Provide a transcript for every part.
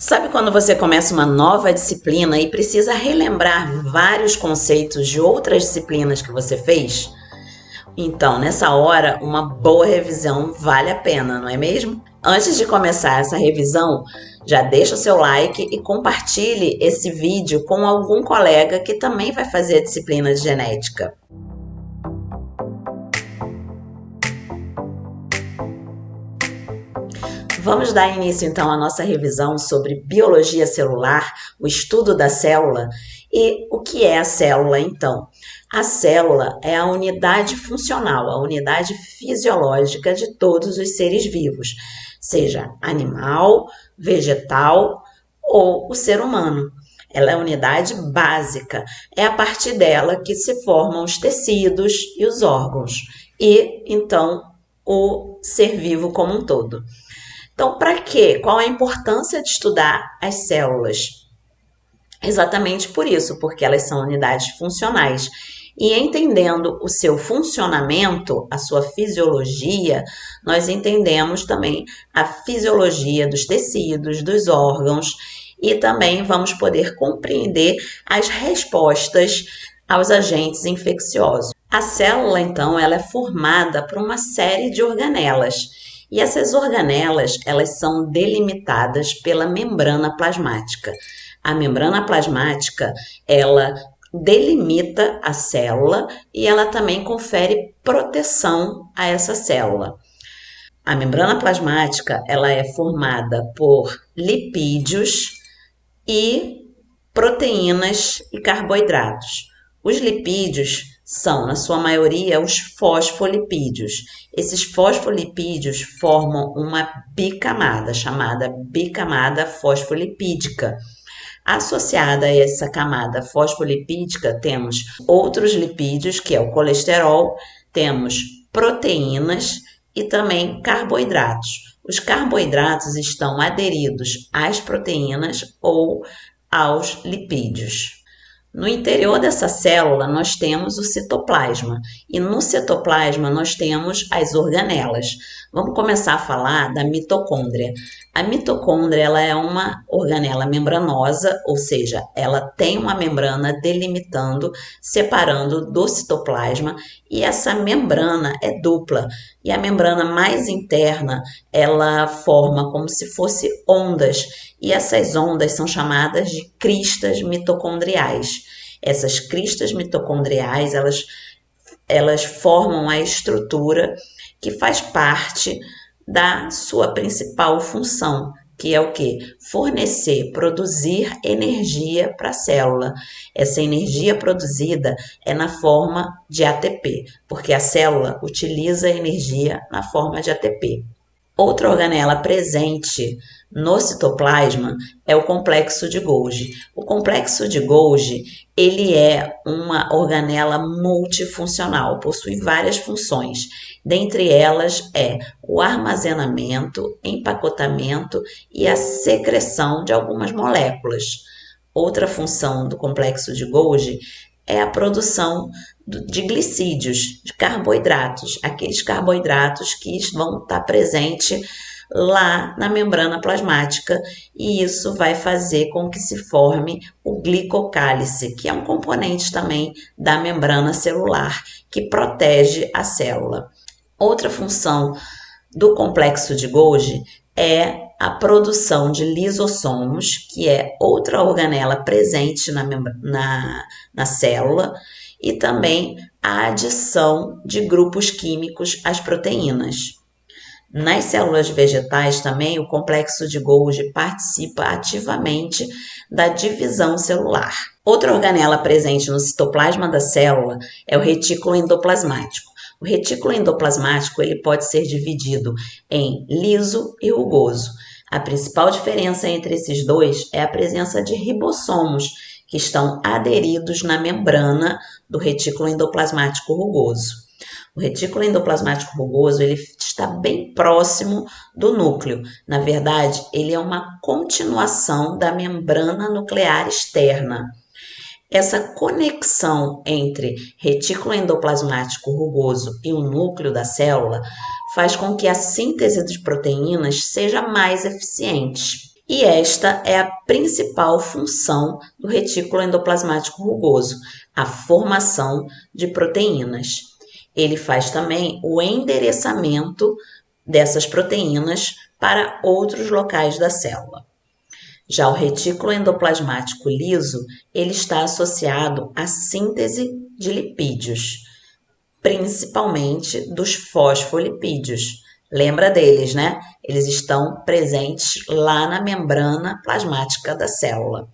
Sabe quando você começa uma nova disciplina e precisa relembrar vários conceitos de outras disciplinas que você fez? Então, nessa hora, uma boa revisão vale a pena, não é mesmo? Antes de começar essa revisão, já deixa o seu like e compartilhe esse vídeo com algum colega que também vai fazer a disciplina de genética. Vamos dar início então à nossa revisão sobre biologia celular, o estudo da célula. E o que é a célula então? A célula é a unidade funcional, a unidade fisiológica de todos os seres vivos, seja animal, vegetal ou o ser humano. Ela é a unidade básica, é a partir dela que se formam os tecidos e os órgãos, e então o ser vivo como um todo. Então, para quê? Qual a importância de estudar as células? Exatamente por isso, porque elas são unidades funcionais. E entendendo o seu funcionamento, a sua fisiologia, nós entendemos também a fisiologia dos tecidos, dos órgãos, e também vamos poder compreender as respostas aos agentes infecciosos. A célula, então, ela é formada por uma série de organelas. E essas organelas, elas são delimitadas pela membrana plasmática. A membrana plasmática, ela delimita a célula e ela também confere proteção a essa célula. A membrana plasmática, ela é formada por lipídios e proteínas e carboidratos. Os lipídios são, na sua maioria, os fosfolipídios. Esses fosfolipídios formam uma bicamada, chamada bicamada fosfolipídica. Associada a essa camada fosfolipídica, temos outros lipídios, que é o colesterol, temos proteínas e também carboidratos. Os carboidratos estão aderidos às proteínas ou aos lipídios. No interior dessa célula, nós temos o citoplasma, e no citoplasma nós temos as organelas. Vamos começar a falar da mitocôndria. A mitocôndria, ela é uma organela membranosa, ou seja, ela tem uma membrana delimitando, separando do citoplasma, e essa membrana é dupla. E a membrana mais interna, ela forma como se fosse ondas, e essas ondas são chamadas de cristas mitocondriais. Essas cristas mitocondriais, elas formam a estrutura que faz parte da sua principal função, que é o quê? Fornecer, produzir energia para a célula. Essa energia produzida é na forma de ATP, porque a célula utiliza a energia na forma de ATP. Outra organela presente no citoplasma é o complexo de Golgi. O complexo de Golgi, ele é uma organela multifuncional, possui várias funções. Dentre elas é o armazenamento, empacotamento e a secreção de algumas moléculas. Outra função do complexo de Golgi é a produção de glicídios, de carboidratos, aqueles carboidratos que vão estar presentes lá na membrana plasmática, e isso vai fazer com que se forme o glicocálice, que é um componente também da membrana celular, que protege a célula. Outra função do complexo de Golgi é a produção de lisossomos, que é outra organela presente na célula, e também a adição de grupos químicos às proteínas. Nas células vegetais também, o complexo de Golgi participa ativamente da divisão celular. Outra organela presente no citoplasma da célula é o retículo endoplasmático. O retículo endoplasmático, ele pode ser dividido em liso e rugoso. A principal diferença entre esses dois é a presença de ribossomos, que estão aderidos na membrana do retículo endoplasmático rugoso. O retículo endoplasmático rugoso, ele está bem próximo do núcleo. Na verdade, ele é uma continuação da membrana nuclear externa. Essa conexão entre retículo endoplasmático rugoso e o núcleo da célula faz com que a síntese de proteínas seja mais eficiente. E esta é a principal função do retículo endoplasmático rugoso, a formação de proteínas. Ele faz também o endereçamento dessas proteínas para outros locais da célula. Já o retículo endoplasmático liso, ele está associado à síntese de lipídios, principalmente dos fosfolipídios. Lembra deles, né? Eles estão presentes lá na membrana plasmática da célula.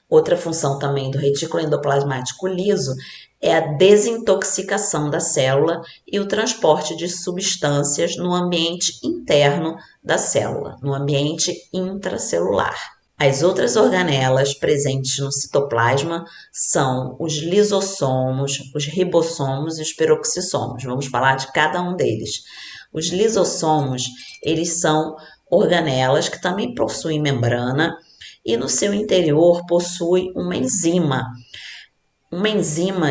Outra função também do retículo endoplasmático liso é a desintoxicação da célula e o transporte de substâncias no ambiente interno da célula, no ambiente intracelular. As outras organelas presentes no citoplasma são os lisossomos, os ribossomos e os peroxissomos. Vamos falar de cada um deles. Os lisossomos, eles são organelas que também possuem membrana e no seu interior possui uma enzima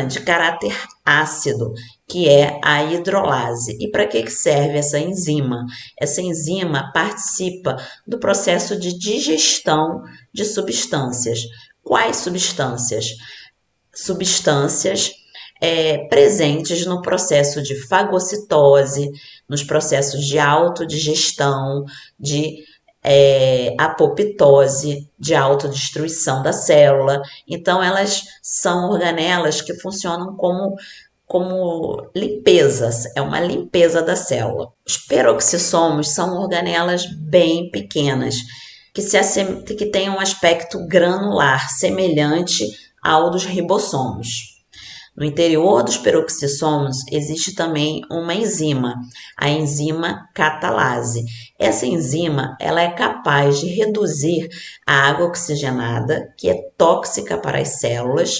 de caráter ácido, que é a hidrolase. E para que serve essa enzima? Essa enzima participa do processo de digestão de substâncias. Quais substâncias? Substâncias presentes no processo de fagocitose, nos processos de autodigestão, de apoptose, de autodestruição da célula. Então, elas são organelas que funcionam como limpezas, é uma limpeza da célula. Os peroxissomos são organelas bem pequenas, que têm um aspecto granular, semelhante ao dos ribossomos. No interior dos peroxissomos existe também uma enzima, a enzima catalase. Essa enzima ela é capaz de reduzir a água oxigenada, que é tóxica para as células,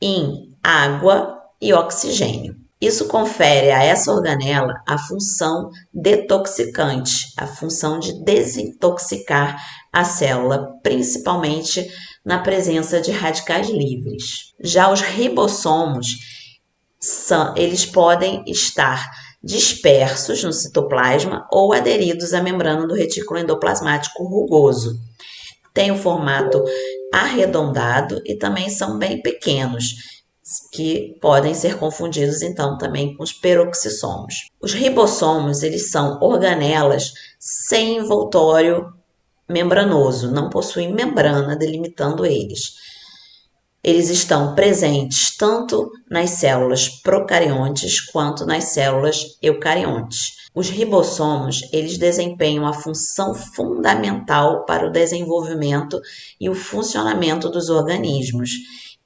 em água e oxigênio. Isso confere a essa organela a função detoxicante, a função de desintoxicar a célula, principalmente na presença de radicais livres. Já os ribossomos, eles podem estar dispersos no citoplasma ou aderidos à membrana do retículo endoplasmático rugoso. Tem o formato arredondado e também são bem pequenos, que podem ser confundidos então também com os peroxissomos. Os ribossomos, eles são organelas sem envoltório membranoso, não possuem membrana delimitando eles. Eles estão presentes tanto nas células procariontes quanto nas células eucariontes. Os ribossomos, eles desempenham a função fundamental para o desenvolvimento e o funcionamento dos organismos,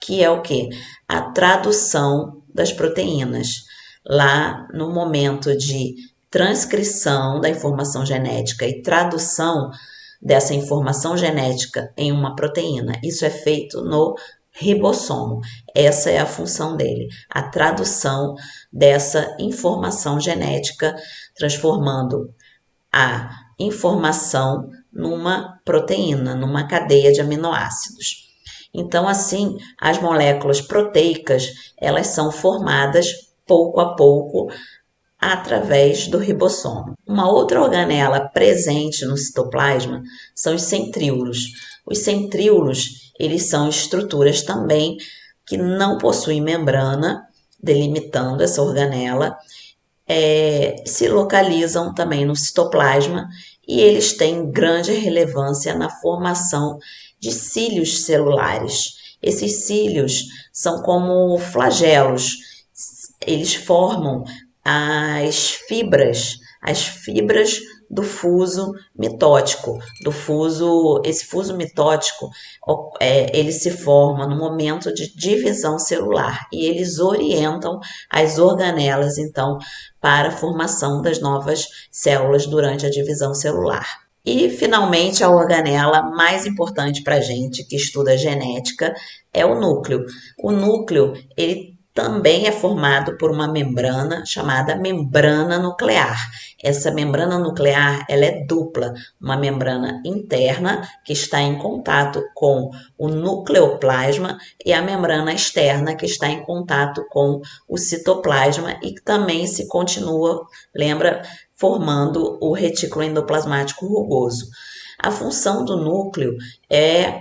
que é o quê? A tradução das proteínas. Lá no momento de transcrição da informação genética e tradução dessa informação genética em uma proteína. Isso é feito no ribossomo. Essa é a função dele, a tradução dessa informação genética, transformando a informação numa proteína, numa cadeia de aminoácidos. Então, assim, as moléculas proteicas, elas são formadas pouco a pouco através do ribossomo. Uma outra organela presente no citoplasma são os centríolos. Os centríolos, eles são estruturas também que não possuem membrana, delimitando essa organela, se localizam também no citoplasma e eles têm grande relevância na formação de cílios celulares. Esses cílios são como flagelos, eles formam as fibras do fuso mitótico, esse fuso mitótico, ele se forma no momento de divisão celular e eles orientam as organelas, então, para a formação das novas células durante a divisão celular. E, finalmente, a organela mais importante para a gente que estuda genética é o núcleo. O núcleo, ele também é formado por uma membrana chamada membrana nuclear. Essa membrana nuclear, ela é dupla, uma membrana interna que está em contato com o nucleoplasma e a membrana externa que está em contato com o citoplasma e que também se continua, lembra, formando o retículo endoplasmático rugoso. A função do núcleo é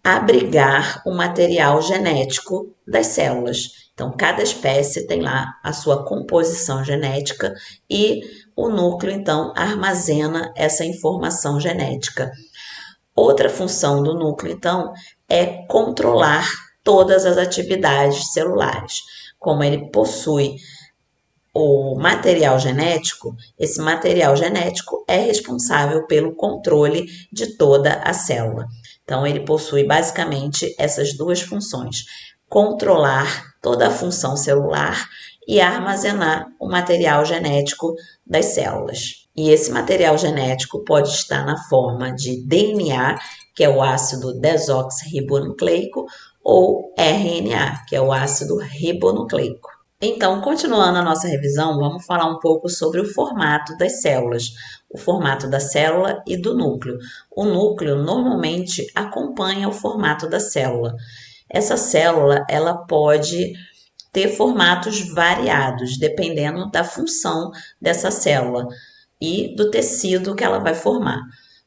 abrigar o material genético das células. Então, cada espécie tem lá a sua composição genética e o núcleo, então, armazena essa informação genética. Outra função do núcleo, então, é controlar todas as atividades celulares. Como ele possui o material genético, esse material genético é responsável pelo controle de toda a célula. Então, ele possui basicamente essas duas funções: controlar toda a função celular e armazenar o material genético das células. E esse material genético pode estar na forma de DNA, que é o ácido desoxirribonucleico, ou RNA, que é o ácido ribonucleico. Então, continuando a nossa revisão, vamos falar um pouco sobre o formato das células, o formato da célula e do núcleo. O núcleo normalmente acompanha o formato da célula. Essa célula, ela pode ter formatos variados, dependendo da função dessa célula e do tecido que ela vai formar.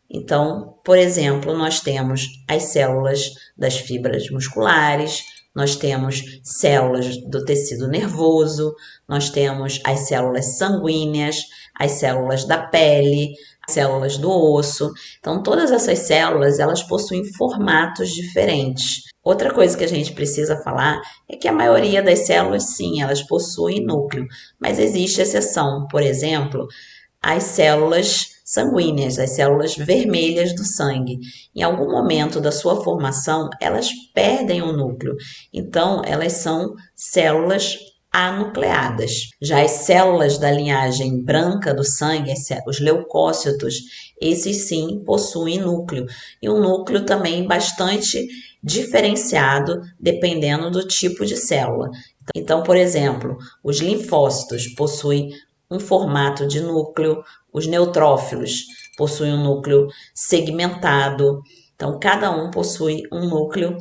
Então, por exemplo, nós temos as células das fibras musculares, nós temos células do tecido nervoso, nós temos as células sanguíneas, as células da pele, as células do osso. Então, todas essas células, elas possuem formatos diferentes. Outra coisa que a gente precisa falar é que a maioria das células, sim, elas possuem núcleo, mas existe exceção. Por exemplo, as células sanguíneas, as células vermelhas do sangue. Em algum momento da sua formação, elas perdem o núcleo. Então, elas são células anucleadas. Já as células da linhagem branca do sangue, os leucócitos, esses sim possuem núcleo. E um núcleo também bastante diferenciado dependendo do tipo de célula. Então, por exemplo, os linfócitos possuem um formato de núcleo, os neutrófilos possuem um núcleo segmentado. Então, cada um possui um núcleo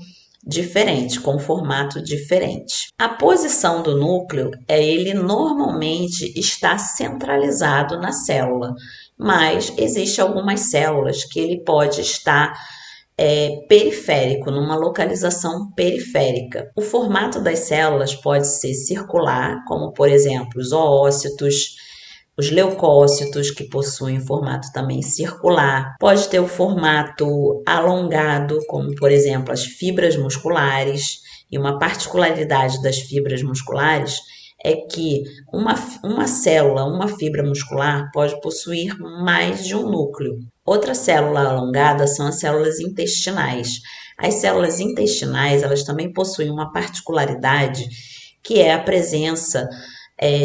diferente, com formato diferente. A posição do núcleo é ele normalmente está centralizado na célula, mas existe algumas células que ele pode estar periférico, numa localização periférica. O formato das células pode ser circular, como por exemplo os oócitos, os leucócitos, que possuem formato também circular. Pode ter o formato alongado, como por exemplo as fibras musculares. E uma particularidade das fibras musculares é que uma célula, uma fibra muscular, pode possuir mais de um núcleo. Outra célula alongada são as células intestinais. As células intestinais, elas também possuem uma particularidade, que é a presença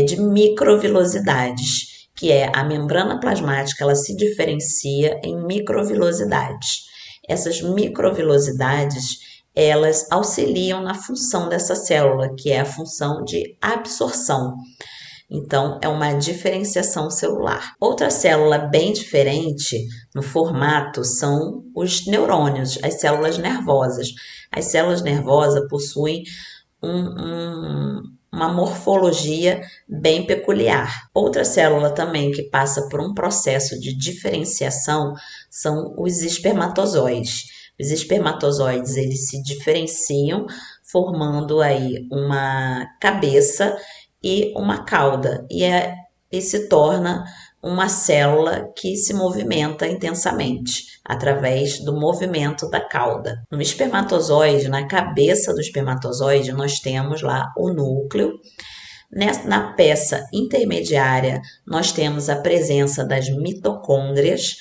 de microvilosidades, que é a membrana plasmática, ela se diferencia em microvilosidades. Essas microvilosidades, elas auxiliam na função dessa célula, que é a função de absorção. Então, é uma diferenciação celular. Outra célula bem diferente no formato são os neurônios, as células nervosas. As células nervosas possuem uma morfologia bem peculiar. Outra célula também que passa por um processo de diferenciação são os espermatozoides. Os espermatozoides, eles se diferenciam formando aí uma cabeça e uma cauda, e se torna uma célula que se movimenta intensamente através do movimento da cauda. No espermatozoide, na cabeça do espermatozoide, nós temos lá o núcleo. Na peça intermediária, nós temos a presença das mitocôndrias,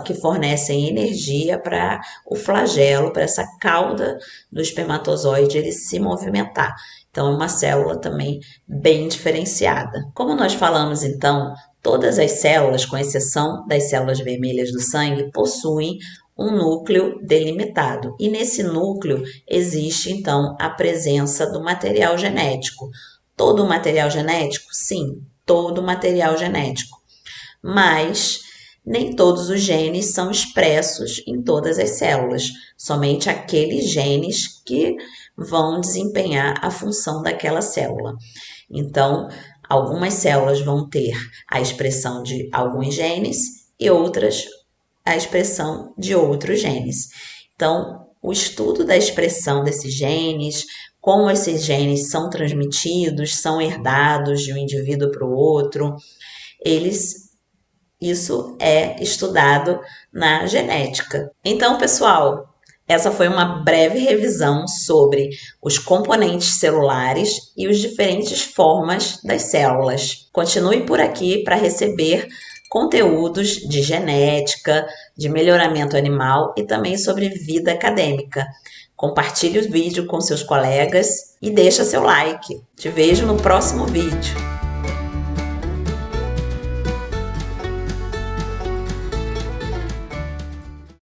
que fornecem energia para o flagelo, para essa cauda do espermatozoide ele se movimentar. Então, é uma célula também bem diferenciada. Como nós falamos, então, todas as células, com exceção das células vermelhas do sangue, possuem um núcleo delimitado. E nesse núcleo existe, então, a presença do material genético. Todo o material genético? Sim, todo o material genético. Mas nem todos os genes são expressos em todas as células, somente aqueles genes que vão desempenhar a função daquela célula. Então, algumas células vão ter a expressão de alguns genes e outras a expressão de outros genes. Então, o estudo da expressão desses genes, como esses genes são transmitidos, são herdados de um indivíduo para o outro, isso é estudado na genética. Então, pessoal, essa foi uma breve revisão sobre os componentes celulares e as diferentes formas das células. Continue por aqui para receber conteúdos de genética, de melhoramento animal e também sobre vida acadêmica. Compartilhe o vídeo com seus colegas e deixa seu like. Te vejo no próximo vídeo.